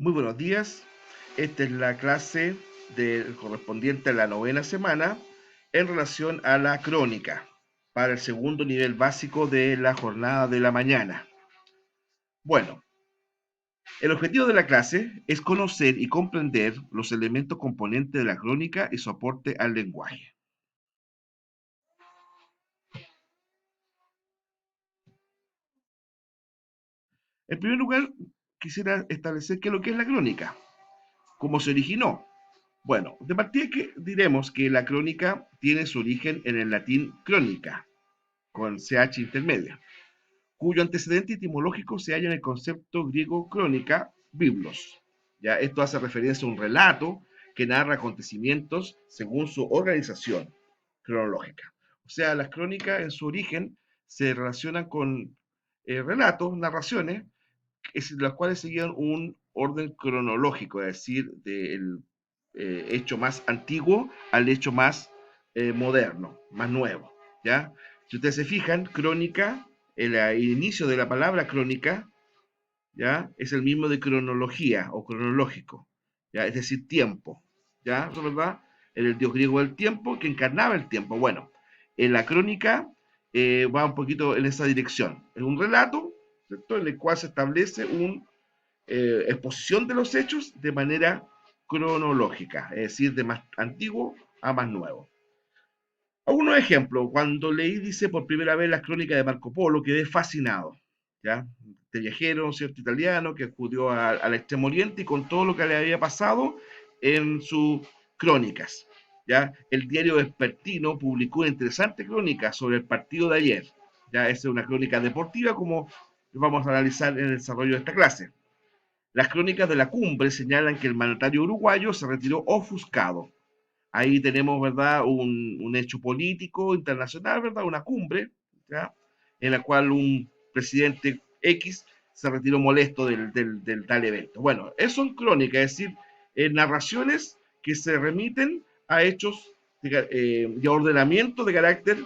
Muy buenos días. Esta es la clase correspondiente a la novena semana en relación a la crónica para el segundo nivel básico de la jornada de la mañana. Bueno, el objetivo de la clase es conocer y comprender los elementos componentes de la crónica y su aporte al lenguaje. En primer lugar, quisiera establecer qué es lo que es la crónica, cómo se originó. Bueno, de partida que diremos que la crónica tiene su origen en el latín crónica, con CH intermedia, cuyo antecedente etimológico se halla en el concepto griego crónica, biblos. ¿Ya? Esto hace referencia a un relato que narra acontecimientos según su organización cronológica. O sea, las crónicas en su origen se relacionan con relatos, narraciones, las cuales seguían un orden cronológico, es decir, del hecho más antiguo al hecho más moderno, más nuevo. ¿Ya? Si ustedes se fijan, crónica, el inicio de la palabra crónica, ¿ya? Es el mismo de cronología o cronológico, ¿ya? Es decir, tiempo. ¿Ya? ¿Eso es verdad? Era el dios griego del tiempo que encarnaba el tiempo. Bueno, en la crónica va un poquito en esa dirección. Es un relato, ¿cierto? En el cual se establece una exposición de los hechos de manera cronológica, es decir, de más antiguo a más nuevo. Algunos ejemplos. Cuando leí, dice, por primera vez las crónicas de Marco Polo, quedé fascinado. ¿Ya? Este viajero, ¿cierto? Italiano que acudió al Extremo Oriente y con todo lo que le había pasado en sus crónicas. ¿Ya? El diario Vespertino publicó una interesante crónica sobre el partido de ayer. ¿Ya? Es una crónica deportiva como vamos a analizar en el desarrollo de esta clase. Las crónicas de la cumbre señalan que el mandatario uruguayo se retiró ofuscado. Ahí tenemos, ¿verdad?, un hecho político internacional, ¿verdad?, una cumbre, ¿ya?, en la cual un presidente X se retiró molesto del tal evento. Bueno, eso son crónicas, es decir, narraciones que se remiten a hechos de ordenamiento de carácter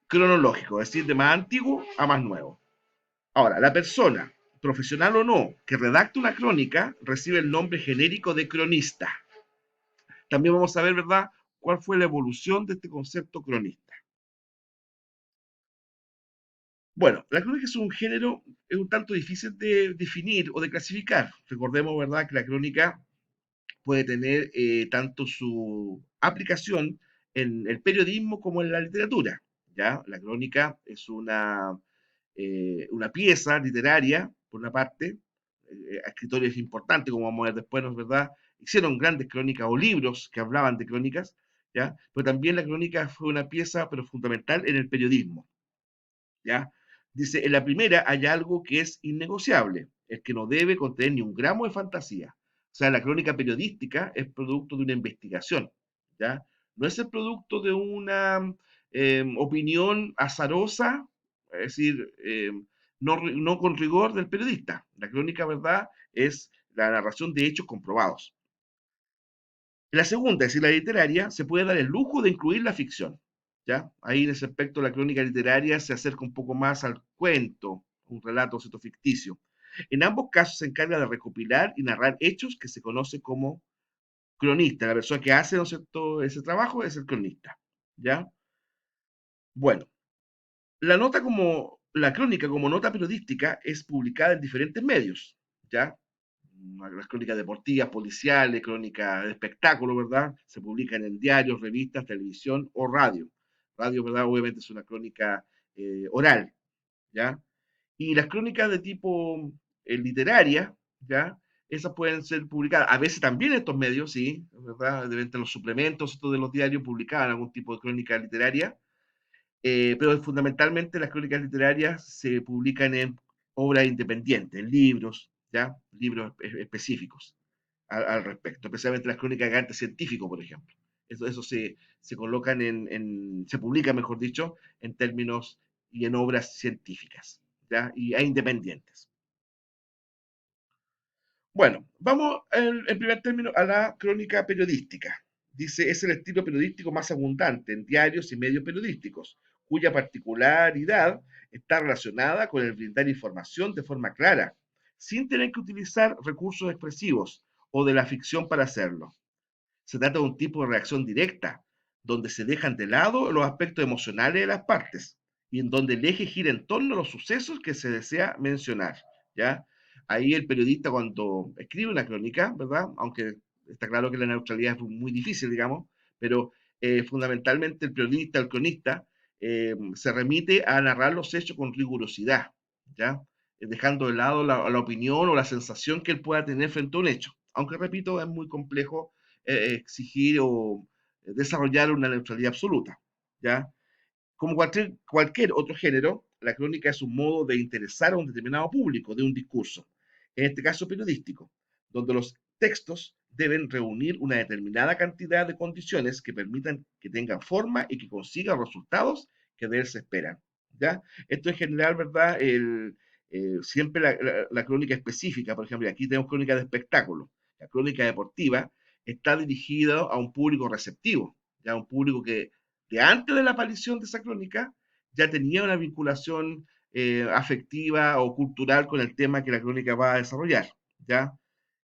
cronológico, es decir, de más antiguo a más nuevo. Ahora, la persona, profesional o no, que redacta una crónica recibe el nombre genérico de cronista. También vamos a ver, ¿verdad?, cuál fue la evolución de este concepto cronista. Bueno, la crónica es un género es un tanto difícil de definir o de clasificar. Recordemos, ¿verdad?, que la crónica puede tener tanto su aplicación en el periodismo como en la literatura. ¿Ya? La crónica es una pieza literaria, por una parte, escritores importantes, como vamos a ver después, ¿no es verdad? Hicieron grandes crónicas o libros que hablaban de crónicas, ¿ya? Pero también la crónica fue una pieza, pero fundamental en el periodismo, ¿ya? Dice, en la primera hay algo que es innegociable, el que no debe contener ni un gramo de fantasía. O sea, la crónica periodística es producto de una investigación, ¿ya? No es el producto de una opinión azarosa, es decir, no con rigor del periodista. La crónica, ¿verdad?, es la narración de hechos comprobados. En la segunda, es decir, la literaria, se puede dar el lujo de incluir la ficción. ¿Ya? Ahí en ese aspecto la crónica literaria se acerca un poco más al cuento, un relato ¿cierto?, ficticio. En ambos casos se encarga de recopilar y narrar hechos que se conoce como cronista. La persona que hace ¿no es cierto?, ese trabajo es el cronista. ¿Ya? Bueno, la crónica como nota periodística es publicada en diferentes medios. ¿Ya? Las crónicas deportivas, policiales, crónicas de espectáculo, ¿verdad? Se publican en diarios, revistas, televisión o radio. Radio, ¿verdad? Obviamente es una crónica oral, ¿ya? Y las crónicas de tipo literaria, ¿ya? Esas pueden ser publicadas, a veces también en estos medios, sí, ¿verdad? De los suplementos estos de los diarios publicaban algún tipo de crónica literaria, pero fundamentalmente las crónicas literarias se publican en obras independientes, en libros, ¿ya? Libros específicos al respecto, especialmente las crónicas de carácter científico, por ejemplo. Eso se colocan se publica, mejor dicho, en términos y en obras científicas, ¿ya? E independientes. Bueno, vamos en primer término a la crónica periodística. Dice, es el estilo periodístico más abundante en diarios y medios periodísticos, cuya particularidad está relacionada con el brindar información de forma clara, sin tener que utilizar recursos expresivos o de la ficción para hacerlo. Se trata de un tipo de reacción directa, donde se dejan de lado los aspectos emocionales de las partes y en donde el eje gira en torno a los sucesos que se desea mencionar, ¿ya? Ahí el periodista cuando escribe una crónica, ¿verdad? Aunque está claro que la neutralidad es muy difícil, digamos, pero fundamentalmente el periodista, el cronista, se remite a narrar los hechos con rigurosidad, ¿ya? Dejando de lado la opinión o la sensación que él pueda tener frente a un hecho. Aunque, repito, es muy complejo exigir o desarrollar una neutralidad absoluta, ¿ya? Como cualquier otro género, la crónica es un modo de interesar a un determinado público de un discurso, en este caso periodístico, donde los textos deben reunir una determinada cantidad de condiciones que permitan que tengan forma y que consigan resultados que de él se esperan. ¿Ya? Esto en general, ¿verdad? Siempre la crónica específica, por ejemplo, aquí tenemos crónica de espectáculo. La crónica deportiva está dirigida a un público receptivo, ya un público que de antes de la aparición de esa crónica ya tenía una vinculación afectiva o cultural con el tema que la crónica va a desarrollar, ¿ya?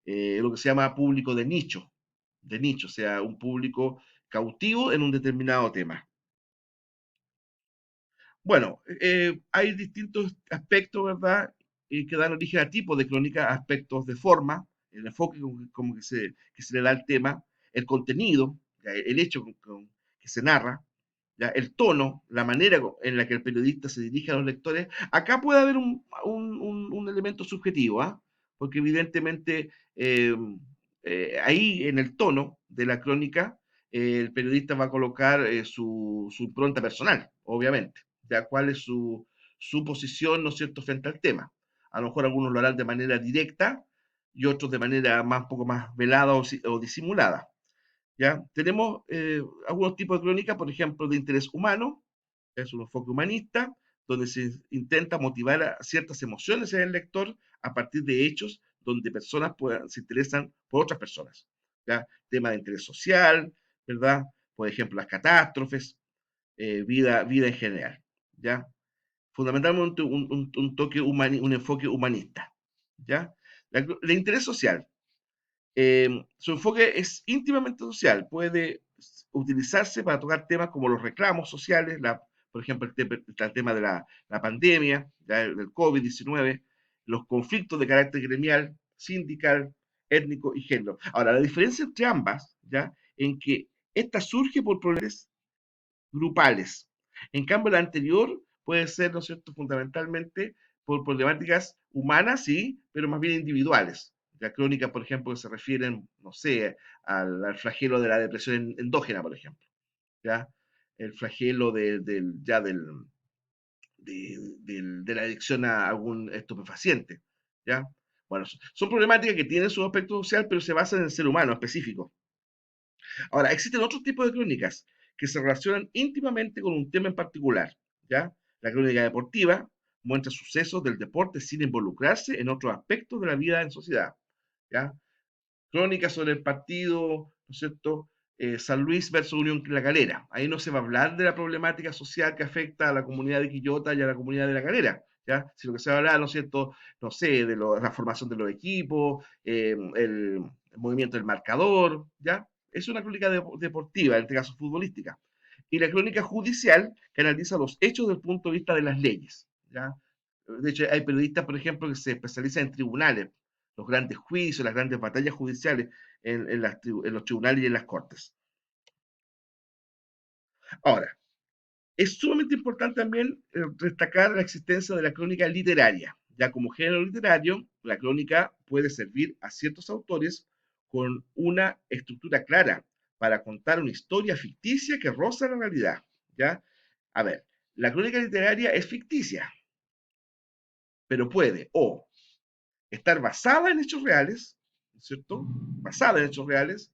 Lo que se llama público de nicho, o sea, un público cautivo en un determinado tema. Bueno, hay distintos aspectos, ¿verdad? Que dan origen a tipos de crónica, aspectos de forma, el enfoque como que se le da al tema, el contenido, ya, el hecho que se narra, ya, el tono, la manera en la que el periodista se dirige a los lectores. Acá puede haber un elemento subjetivo, ¿ah? Porque evidentemente ahí en el tono de la crónica, el periodista va a colocar su impronta personal, obviamente, ya cuál es su posición, ¿no es cierto?, frente al tema. A lo mejor algunos lo harán de manera directa y otros de manera más, un poco más velada o disimulada. ¿Ya? Tenemos algunos tipos de crónica, por ejemplo, de interés humano, es un enfoque humanista, donde se intenta motivar a ciertas emociones en el lector a partir de hechos donde personas se interesan por otras personas. ¿Ya? Tema de interés social, ¿verdad? Por ejemplo, las catástrofes, vida en general. ¿Ya? Fundamentalmente un toque un enfoque humanista. ¿Ya? El interés social. Su enfoque es íntimamente social, puede utilizarse para tocar temas como los reclamos sociales, por ejemplo, el tema de la pandemia, del COVID-19, los conflictos de carácter gremial, sindical, étnico y género. Ahora, la diferencia entre ambas, ¿ya? En que esta surge por problemas grupales. En cambio, la anterior puede ser, ¿no es cierto?, fundamentalmente por problemáticas humanas, sí, pero más bien individuales. La crónica, por ejemplo, que se refieren, no sé, al flagelo de la depresión endógena, por ejemplo, ¿ya? El flagelo de la adicción a algún estupefaciente, ¿ya? Bueno, son problemáticas que tienen su aspecto social, pero se basan en el ser humano específico. Ahora, existen otros tipos de crónicas que se relacionan íntimamente con un tema en particular, ¿ya? La crónica deportiva muestra sucesos del deporte sin involucrarse en otros aspectos de la vida en sociedad, ¿ya? Crónica sobre el partido, ¿no es cierto? San Luis versus Unión La Calera. Ahí no se va a hablar de la problemática social que afecta a la comunidad de Quillota y a la comunidad de La Calera, ¿ya? Sino que se va a hablar, ¿no es cierto? No sé, de la formación de los equipos, el movimiento del marcador, ¿ya? Es una crónica deportiva, en este caso futbolística. Y la crónica judicial que analiza los hechos desde el punto de vista de las leyes, ¿ya? De hecho, hay periodistas, por ejemplo, que se especializan en tribunales, los grandes juicios, las grandes batallas judiciales en los tribunales y en las cortes. Ahora, es sumamente importante también destacar la existencia de la crónica literaria. Ya como género literario, la crónica puede servir a ciertos autores con una estructura clara para contar una historia ficticia que roza la realidad. ¿Ya? A ver, la crónica literaria es ficticia, pero puede o estar basada en hechos reales, ¿cierto? Basada en hechos reales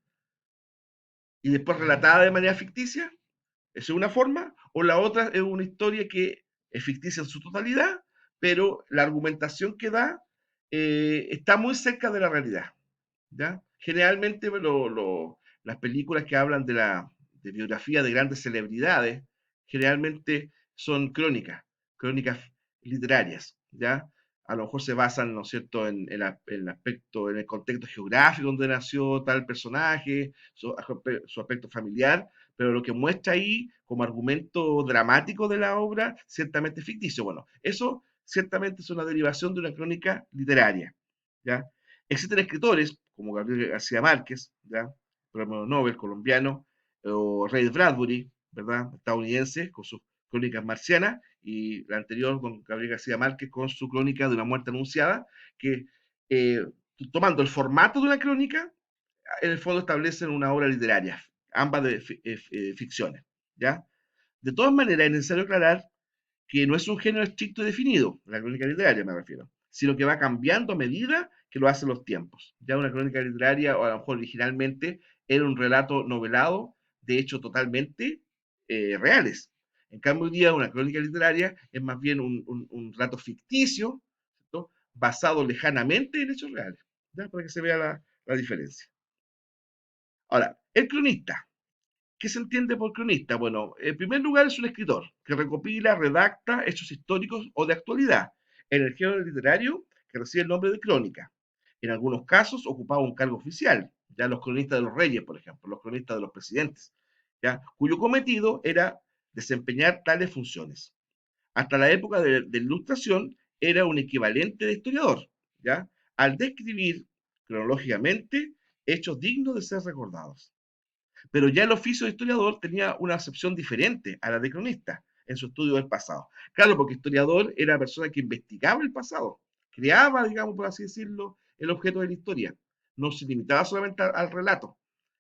y después relatada de manera ficticia. Esa es una forma, o la otra es una historia que es ficticia en su totalidad, pero la argumentación que da está muy cerca de la realidad. ¿Ya? Generalmente las películas que hablan de biografía de grandes celebridades, generalmente son crónicas literarias, ¿ya? a lo mejor se basan, ¿no es cierto?, en el aspecto, en el contexto geográfico donde nació tal personaje, su aspecto familiar, pero lo que muestra ahí como argumento dramático de la obra, ciertamente es ficticio. Bueno, eso ciertamente es una derivación de una crónica literaria, ¿ya? Existen escritores como Gabriel García Márquez, ¿ya? Premio Nobel colombiano, o Ray Bradbury, ¿verdad? Estadounidense, con sus crónicas marcianas, y la anterior con Gabriel García Márquez con su crónica de una muerte anunciada, que eh, tomando el formato de una crónica, en el fondo establecen una obra literaria, ambas de ficciones, ¿ya? De todas maneras, es necesario aclarar que no es un género estricto y definido, la crónica literaria me refiero, sino que va cambiando a medida que lo hacen los tiempos. Ya una crónica literaria, o a lo mejor originalmente, era un relato novelado de hechos totalmente reales. En cambio, hoy día una crónica literaria es más bien un relato ficticio, ¿cierto?, basado lejanamente en hechos reales, ¿ya? Para que se vea la diferencia. Ahora, el cronista. ¿Qué se entiende por cronista? Bueno, en primer lugar es un escritor que recopila, redacta hechos históricos o de actualidad en el género literario que recibe el nombre de crónica. En algunos casos ocupaba un cargo oficial, ya los cronistas de los reyes, por ejemplo, los cronistas de los presidentes, ya, cuyo cometido era desempeñar tales funciones. Hasta la época de la Ilustración era un equivalente de historiador, ya, al describir cronológicamente hechos dignos de ser recordados. Pero ya el oficio de historiador tenía una acepción diferente a la de cronista en su estudio del pasado. Claro, porque historiador era la persona que investigaba el pasado, creaba, digamos, por así decirlo, el objeto de la historia. No se limitaba solamente al relato.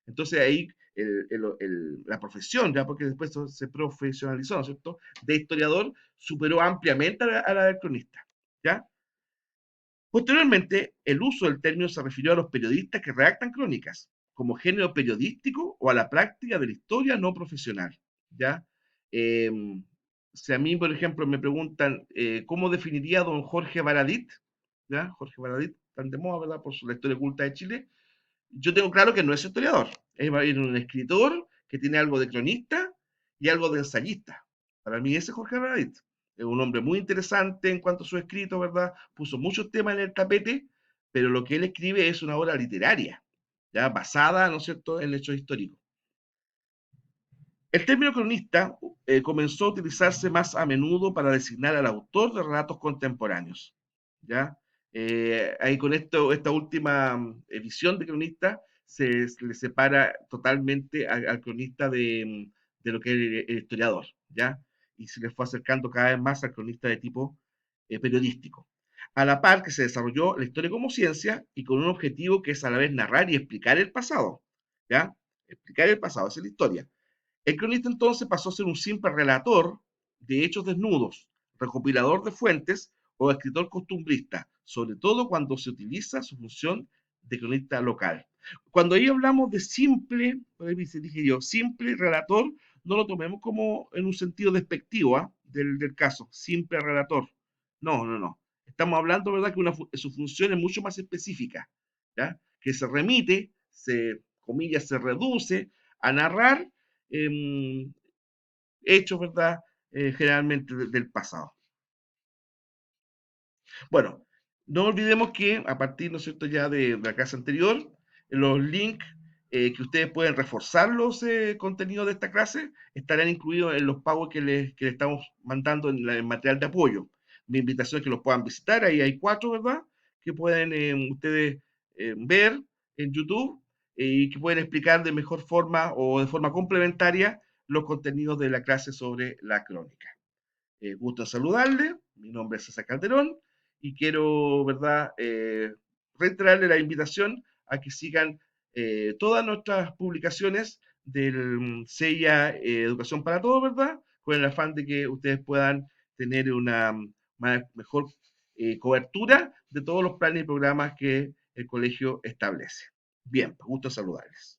Entonces ahí la profesión, ya porque después se profesionalizó, ¿no es cierto?, de historiador superó ampliamente a la del cronista. ¿Ya? Posteriormente, el uso del término se refirió a los periodistas que redactan crónicas, como género periodístico o a la práctica de la historia no profesional. ¿Ya? Eh, si a mí, por ejemplo, me preguntan cómo definiría don Jorge Baradit, ¿ya? Jorge Baradit, tan de moda, ¿verdad?, por la historia oculta de Chile, yo tengo claro que no es historiador, es un escritor que tiene algo de cronista y algo de ensayista. Para mí ese es Jorge Baradit. Es un hombre muy interesante en cuanto a su escrito, ¿verdad? Puso muchos temas en el tapete, pero lo que él escribe es una obra literaria, ya basada, ¿no es cierto?, en hechos históricos. El término cronista comenzó a utilizarse más a menudo para designar al autor de relatos contemporáneos. ¿Ya? Ahí con esta última edición de cronista se le separa totalmente al cronista de lo que es el historiador, ¿ya? Y se le fue acercando cada vez más al cronista de tipo periodístico. A la par que se desarrolló la historia como ciencia y con un objetivo que es a la vez narrar y explicar el pasado, ¿ya? Explicar el pasado, esa es la historia. El cronista entonces pasó a ser un simple relator de hechos desnudos, recopilador de fuentes o escritor costumbrista, sobre todo cuando se utiliza su función de cronista local. Cuando ahí hablamos de simple, dije yo, simple relator, no lo tomemos como en un sentido despectivo del caso, simple relator. No, no, no. Estamos hablando, ¿verdad?, que su función es mucho más específica, ¿ya? Que se remite, comillas, se reduce a narrar eh, hechos, ¿verdad? Generalmente del pasado. Bueno, no olvidemos que a partir, ¿no es cierto?, ya de la clase anterior, los links que ustedes pueden reforzar los contenidos de esta clase estarán incluidos en los pagos que les estamos mandando en el material de apoyo. Mi invitación es que los puedan visitar, ahí hay 4, ¿verdad?, que pueden ustedes ver en YouTube y que pueden explicar de mejor forma o de forma complementaria los contenidos de la clase sobre la crónica. Gusto en saludarle, mi nombre es César Calderón y quiero, ¿verdad?, reiterarle la invitación a que sigan todas nuestras publicaciones del CEIA Educación para Todos, ¿verdad?, con el afán de que ustedes puedan tener una mejor cobertura de todos los planes y programas que el colegio establece. Bien, gusto en saludarles.